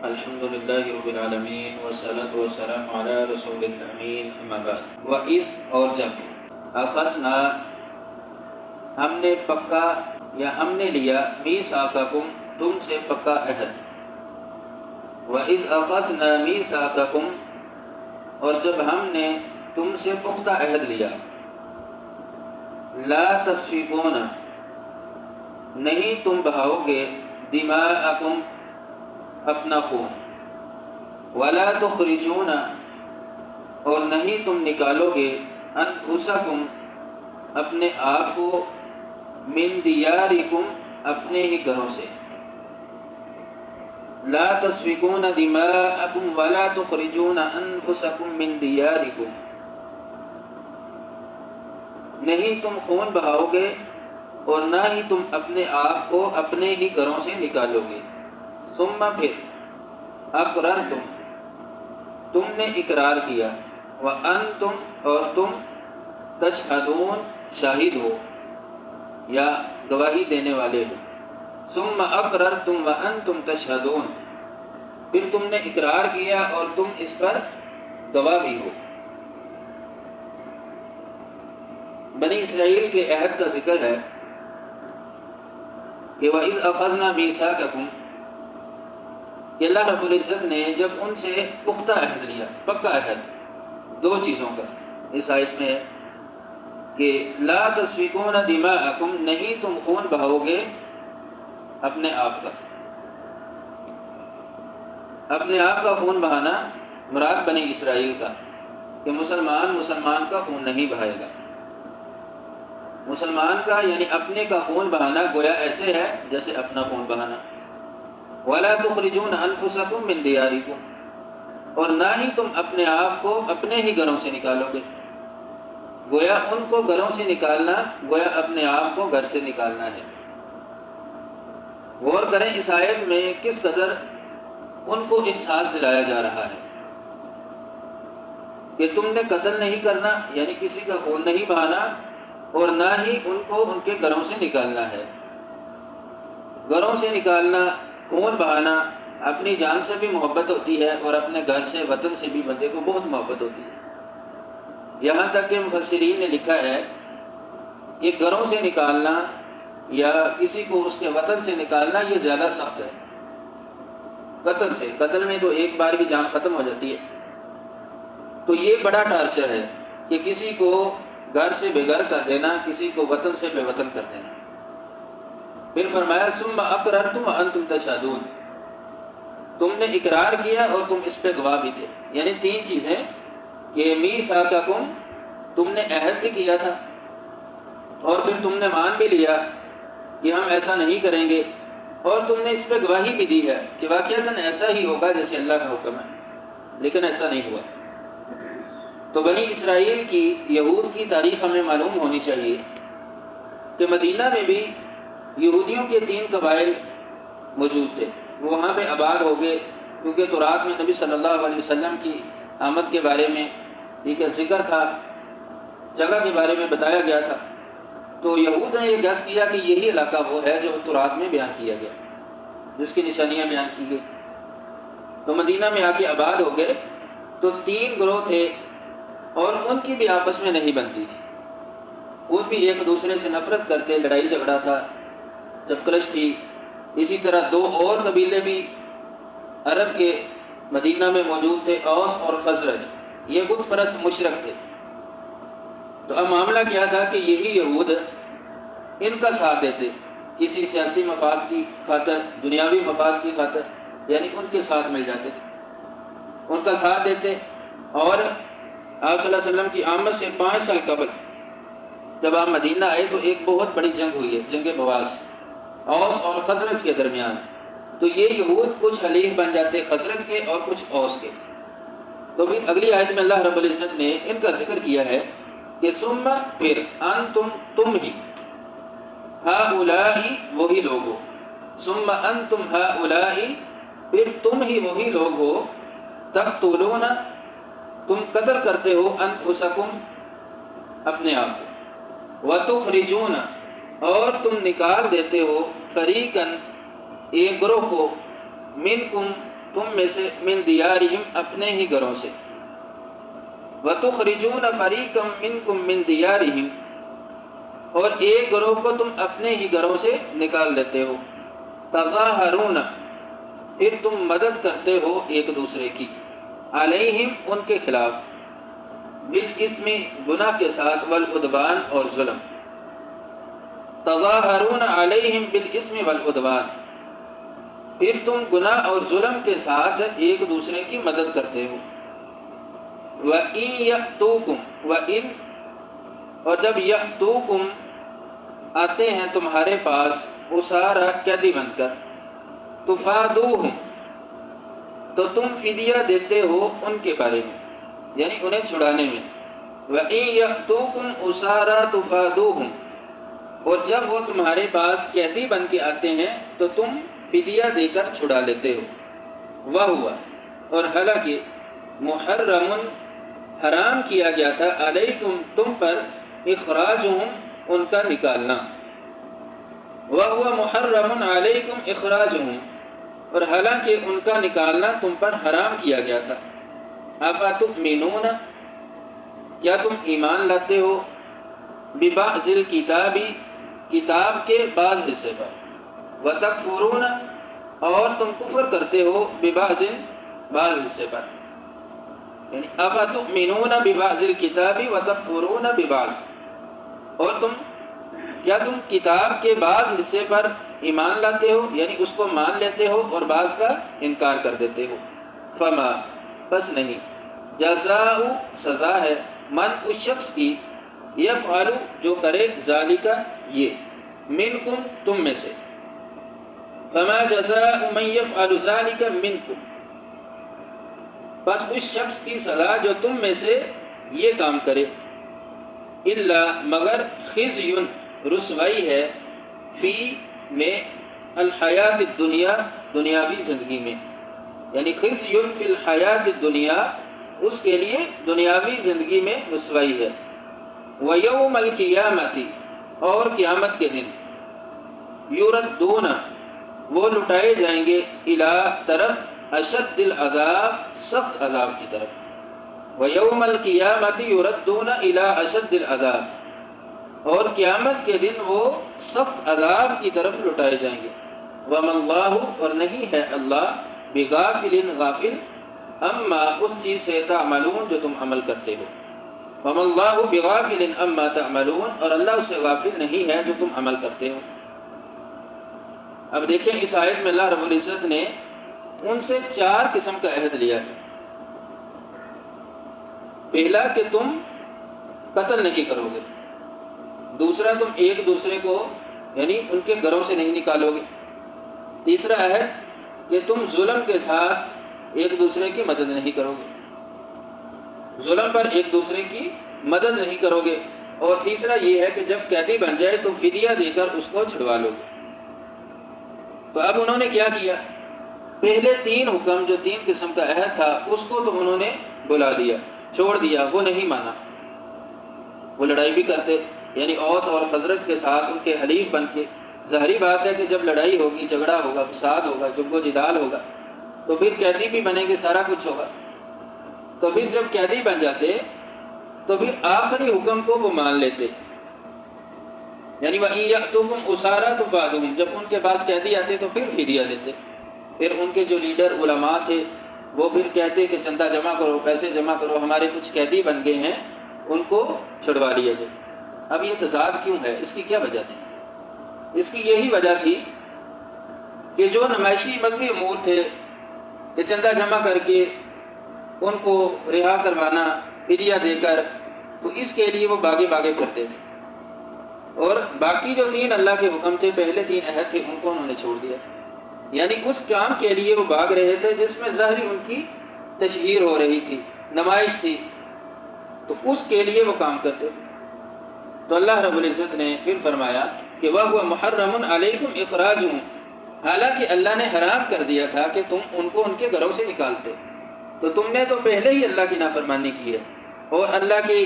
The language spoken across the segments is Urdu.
الحمد للہ رب العالمین والصلاة والسلام علی رسول الامین اما بعد۔ وَإِذْ اور جب اخذنا ہم نے پکا یا ہم نے لیا میثاقکم تم سے پکا عہد۔ وَإِذْ أَخَذْنَا مِيثَاقَكُمْ اور جب ہم نے تم سے پختہ عہد لیا۔ لا تسفکون نہیں تم بہاؤ گے دماءکم اپنا خون، ولا تخرجون اور نہیں تم نکالو گے انفسکم اپنے آپ کو من دیارکم اپنے ہی گھروں سے۔ لا تسفکون دماءکم ولا تخرجون انفسکم من دیارکم نہیں تم خون بہاؤ گے اور نہ ہی تم اپنے آپ کو اپنے ہی گھروں سے نکالو گے۔ ثم پھر اقررتم تم نے اقرار کیا، وانتم اور تم تشہدون شاہد ہو یا گواہی دینے والے ہو۔ ثم اقررتم وانتم تشہدون پھر تم نے اقرار کیا اور تم اس پر گواہ بھی ہو۔ بنی اسرائیل کے عہد کا ذکر ہے کہ وَإِذْ أَخَذْنَا مِيثَاقَكُمْ کہ اللہ رب العزت نے جب ان سے پختہ عہد لیا، پکا عہد، دو چیزوں کا اس آیت میں ہے کہ لا تسفکون دماءکم نہیں تم خون بہاؤ گے اپنے آپ کا۔ اپنے آپ کا خون بہانا مراد بنی اسرائیل کا، کہ مسلمان کا خون نہیں بہائے گا۔ مسلمان کا یعنی اپنے کا خون بہانا گویا ایسے ہے جیسے اپنا خون بہانا۔ وَلَا تُخْرِجُونَ أَنفُسَكُم مِّن دِيَارِكُمْ اور نہ ہی تم اپنے آپ کو اپنے ہی گھروں سے نکالو گے۔ گویا ان کو گھروں سے نکالنا گویا اپنے آپ کو گھر سے نکالنا ہے۔ غور کریں اس آیت میں کس قدر ان کو احساس دلایا جا رہا ہے کہ تم نے قتل نہیں کرنا یعنی کسی کا خون نہیں بہانا اور نہ ہی ان کو ان کے گھروں سے نکالنا ہے۔ گھروں سے نکالنا، خون بہانا، اپنی جان سے بھی محبت ہوتی ہے اور اپنے گھر سے، وطن سے بھی بندے کو بہت محبت ہوتی ہے۔ یہاں تک کہ مفسرین نے لکھا ہے کہ گھروں سے نکالنا یا کسی کو اس کے وطن سے نکالنا یہ زیادہ سخت ہے قتل سے۔ قتل میں تو ایک بار ہی جان ختم ہو جاتی ہے، تو یہ بڑا ٹارچر ہے کہ کسی کو گھر سے بے گھر کر دینا، کسی کو وطن سے بے وطن کر دینا۔ پھر فرمایا ثم اقررتم وانتم تشہدون تم نے اقرار کیا اور تم اس پہ گواہ بھی تھے۔ یعنی تین چیزیں کہ میثاقکم تم نے عہد بھی کیا تھا اور پھر تم نے مان بھی لیا کہ ہم ایسا نہیں کریں گے، اور تم نے اس پہ گواہی بھی دی ہے کہ واقعتاً ایسا ہی ہوگا جیسے اللہ کا حکم ہے، لیکن ایسا نہیں ہوا۔ تو بنی اسرائیل کی، یہود کی تاریخ ہمیں معلوم ہونی چاہیے کہ مدینہ میں بھی یہودیوں کے 3 قبائل موجود تھے، وہ وہاں پہ آباد ہو گئے کیونکہ تورات میں نبی صلی اللہ علیہ وسلم کی آمد کے بارے میں ذکر تھا، جگہ کے بارے میں بتایا گیا تھا۔ تو یہود نے یہ گیس کیا کہ یہی علاقہ وہ ہے جو تورات میں بیان کیا گیا، جس کی نشانیاں بیان کی گئی۔ تو مدینہ میں آ کے آباد ہو گئے۔ تو 3 گروہ تھے اور ان کی بھی آپس میں نہیں بنتی تھی، وہ بھی ایک دوسرے سے نفرت کرتے، لڑائی جھگڑا تھا، چپکلش تھی۔ اسی طرح 2 اور قبیلے بھی عرب کے مدینہ میں موجود تھے، اوس اور خزرج، یہ بت پرست مشرک تھے۔ تو اب معاملہ کیا تھا کہ یہی یہود ان کا ساتھ دیتے کسی سیاسی مفاد کی خاطر، دنیاوی مفاد کی خاطر، یعنی ان کے ساتھ مل جاتے تھے، ان کا ساتھ دیتے۔ اور آپ صلی اللہ علیہ وسلم کی آمد سے 5 سال قبل جب آپ مدینہ آئے تو ایک بہت بڑی جنگ ہوئی ہے، جنگ بواس، اوس اور خزرج کے درمیان۔ تو یہ یہود کچھ حلیف بن جاتے خزرج کے اور کچھ اوس کے۔ تو پھر اگلی آیت میں اللہ رب العزت نے ان کا ذکر کیا ہے کہ ثم پھر انتم تم ہی، ہؤلاء وہی لوگ ہو، ثم انتم ہؤلاء پھر تم ہی وہی لوگ ہو، تقتلون تم قتل کرتے ہو، انفسکم اپنے آپ کو، وتخرجون اور تم نکال دیتے ہو، فریقاً ایک گروہ کو، منکم تم میں سے من دیارہم اپنے ہی گھروں سے، وَتُخْرِجُونَ فَرِيقًا مِّنْكُمْ مِّن دِيَارِهِمْ اور ایک گروہ کو تم اپنے ہی گھروں سے نکال دیتے ہو، تَظَاهَرُونَ پھر تم مدد کرتے ہو ایک دوسرے کی، علیہم ان کے خلاف، بالاسم گناہ کے ساتھ، والعدوان اور ظلم، تَظَاهَرُونَ علیہم بالاسم والعدوان پھر تم گناہ اور ظلم کے ساتھ ایک دوسرے کی مدد کرتے ہو، وَإِن يَأْتُوكُمْ وَإِن اور جب یأتوکم آتے ہیں تمہارے پاس، اسارا قیدی بن کر، تفادوہم تو تم فدیہ دیتے ہو ان کے بارے میں، یعنی انہیں چھڑانے میں، وَإِن يَأْتُوكُمْ اسارا تفادوہم اور جب وہ تمہارے پاس قیدی بن کے آتے ہیں تو تم فدیہ دے کر چھڑا لیتے ہو، وَهُوَ اور حالانکہ محرم حرام کیا گیا تھا، علیکم تم پر، اخراجہم ان کا نکالنا، وَهُوَ محرم علیکم اخراجہم اور حالانکہ ان کا نکالنا تم پر حرام کیا گیا تھا، اَفَتُؤْمِنُونَ کیا تم ایمان لاتے ہو، بِبَعْضِ الْكِتَابِ کتاب کے بعض حصے پر، وَتَكْفُرُونَ اور تم کفر کرتے ہو، بِبَعْضٍ بعض حصے پر، یعنی اَفَتُؤْمِنُونَ بِبَعْضِ الْكِتَابِ وَتَكْفُرُونَ بِبَعْضٍ اور کیا تم کتاب کے بعض حصے پر ایمان لاتے ہو، یعنی اس کو مان لیتے ہو اور بعض کا انکار کر دیتے ہو، فما بس نہیں، جزاء سزا ہے، من اس شخص کی، یفعل جو کرے، ذالک یہ، منکم تم میں سے، فما جزاء من یفعل ذالک منکم بس اس شخص کی سزا جو تم میں سے یہ کام کرے، الا مگر خزی رسوائی ہے، فی میں، الحیات الدنیا دنیاوی زندگی میں، یعنی خزی فی الحیات الدنیا اس کے لیے دنیاوی زندگی میں رسوائی ہے، ویوم القیامت اور قیامت کے دن، یردون وہ لٹائے جائیں گے، الی طرف، اشد العذاب سخت عذاب کی طرف، وَيَوْمَ الْقِيَامَةِ يُرَدُّونَ إِلَىٰ أَشَدِّ الْعَذَابِ اور قیامت کے دن وہ سخت عذاب کی طرف لٹائے جائیں گے، وَمَا اللَّهُ اور نہیں ہے اللہ، بِغَافِلٍ غافل، اما اس چیز سے، تعملون جو تم عمل کرتے ہو، وَمَا اللَّهُ بِغَافِلٍ اما تعملون اور اللہ اس سے غافل نہیں ہے جو تم عمل کرتے ہو۔ اب دیکھیں اس آیت میں اللہ رب العزت نے ان سے 4 قسم کا عہد لیا ہے۔ پہلا کہ تم قتل نہیں کرو گے، دوسرا تم ایک دوسرے کو یعنی ان کے گھروں سے نہیں نکالو گے، تیسرا عہد کہ تم ظلم کے ساتھ ایک دوسرے کی مدد نہیں کرو گے، ظلم پر ایک دوسرے کی مدد نہیں کرو گے، اور تیسرا یہ ہے کہ جب قیدی بن جائے تو فدیہ دے کر اس کو چھڑوا لو گے۔ تو اب انہوں نے کیا کیا، پہلے 3 حکم جو 3 قسم کا عہد تھا اس کو تو انہوں نے بلا دیا، چھوڑ دیا، وہ نہیں مانا، وہ لڑائی بھی کرتے، یعنی اوس اور خزرج کے ساتھ ان کے حلیف بن کے، ظاہری بات ہے کہ جب لڑائی ہوگی، جھگڑا ہوگا، فساد ہوگا، جنگ و جدال ہوگا تو پھر قیدی بھی بنیں گے، سارا کچھ ہوگا، تو پھر جب قیدی بن جاتے تو پھر آخری حکم کو وہ مان لیتے، یعنی وَإِن يَأْتُوكُمْ أُسَارَىٰ تُفَادُوهُمْ جب ان کے پاس قیدی آتے تو پھر فدیہ دیتے، پھر ان کے جو لیڈر علماء تھے وہ پھر کہتے کہ چندہ جمع کرو، پیسے جمع کرو، ہمارے کچھ قیدی بن گئے ہیں، ان کو چھڑوا لیا جائے۔ اب یہ تضاد کیوں ہے، اس کی کیا وجہ تھی؟ اس کی یہی وجہ تھی کہ جو نمائشی مذہبی امور تھے کہ چندہ جمع کر کے ان کو رہا کروانا فدیہ دے کر، تو اس کے لیے وہ باغے باغے پھرتے تھے، اور باقی جو 3 اللہ کے حکم تھے، پہلے 3 عہد تھے، ان کو انہوں نے چھوڑ دیا، یعنی اس کام کے لیے وہ بھاگ رہے تھے جس میں ظاہری ان کی تشہیر ہو رہی تھی، نمائش تھی، تو اس کے لیے وہ کام کرتے تھے۔ تو اللہ رب العزت نے پھر فرمایا کہ وَهُوَ مُحَرَّمٌ عَلَيْكُمْ إِخْرَاجُهُمْ حالانکہ اللہ نے حرام کر دیا تھا کہ تم ان کو ان کے گھروں سے نکالتے، تو تم نے تو پہلے ہی اللہ کی نافرمانی کی ہے، اور اللہ کی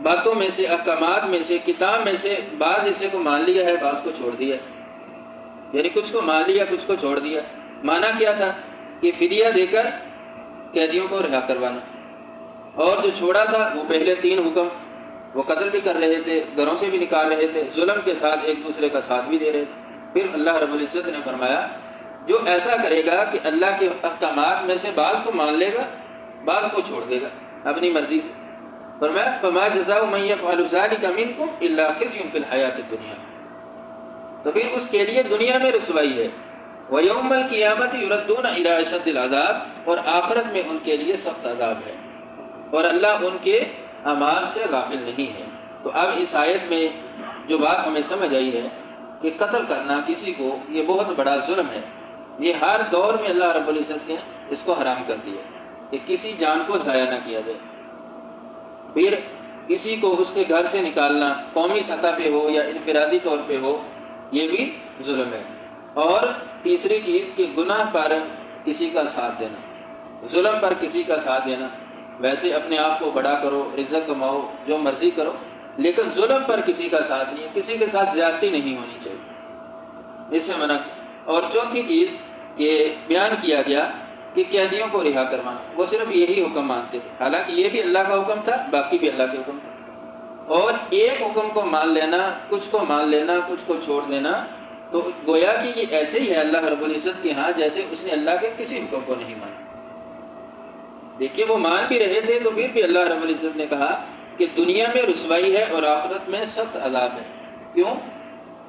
باتوں میں سے، احکامات میں سے، کتاب میں سے بعض حصے کو مان لیا ہے، بعض کو چھوڑ دیا ہے، یعنی کچھ کو مان لیا، کچھ کو چھوڑ دیا۔ مانا کیا تھا کہ فدیہ دے کر قیدیوں کو رہا کروانا، اور جو چھوڑا تھا وہ پہلے 3 حکم، وہ قتل بھی کر رہے تھے، گھروں سے بھی نکال رہے تھے، ظلم کے ساتھ ایک دوسرے کا ساتھ بھی دے رہے تھے۔ پھر اللہ رب العزت نے فرمایا جو ایسا کرے گا کہ اللہ کے احکامات میں سے بعض کو مان لے گا، بعض کو چھوڑ دے گا اپنی مرضی سے، فرمایا فما جزاء من يفعل ذلك منكم الا خزي في الحیاۃ الدنیا، تو پھر اس کے لیے دنیا میں رسوائی ہے، وَيَوْمَ الْقِيَامَةِ يُرَدُّونَ إِلَىٰ أَشَدِّ الْعَذَابِ، اور آخرت میں ان کے لیے سخت عذاب ہے، اور اللہ ان کے اعمال سے غافل نہیں ہے۔ تو اب اس آیت میں جو بات ہمیں سمجھ آئی ہے کہ قتل کرنا کسی کو یہ بہت بڑا ظلم ہے، یہ ہر دور میں اللہ رب العزت نے اس کو حرام کر دیا کہ کسی جان کو ضائع نہ کیا جائے۔ پھر کسی کو اس کے گھر سے نکالنا، قومی سطح پہ ہو یا انفرادی طور پہ ہو، یہ بھی ظلم ہے۔ اور تیسری چیز کہ گناہ پر کسی کا ساتھ دینا، ظلم پر کسی کا ساتھ دینا، ویسے اپنے آپ کو بڑا کرو، عزت کماؤ، جو مرضی کرو، لیکن ظلم پر کسی کا ساتھ نہیں، کسی کے ساتھ زیادتی نہیں ہونی چاہیے، اس سے منع کیا۔ اور چوتھی چیز کہ بیان کیا گیا کہ قیدیوں کو رہا کروانا، وہ صرف یہی حکم مانتے تھے، حالانکہ یہ بھی اللہ کا حکم تھا، باقی بھی اللہ کے حکم تھا، اور ایک حکم کو مان لینا، کچھ کو مان لینا، کچھ کو چھوڑ دینا، تو گویا کہ یہ ایسے ہی ہے اللہ رب العزت کے ہاں جیسے اس نے اللہ کے کسی حکم کو نہیں مانا۔ دیکھیے وہ مان بھی رہے تھے تو پھر بھی اللہ رب العزت نے کہا کہ دنیا میں رسوائی ہے اور آخرت میں سخت عذاب ہے۔ کیوں؟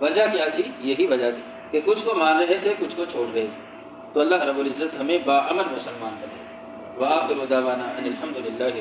وجہ کیا تھی؟ یہی وجہ تھی کہ کچھ کو مان رہے تھے، کچھ کو چھوڑ رہے تھے۔ تو اللہ رب العزت ہمیں باعمل مسلمان بنائے۔ وآخر دعوانا ان الحمد للہ۔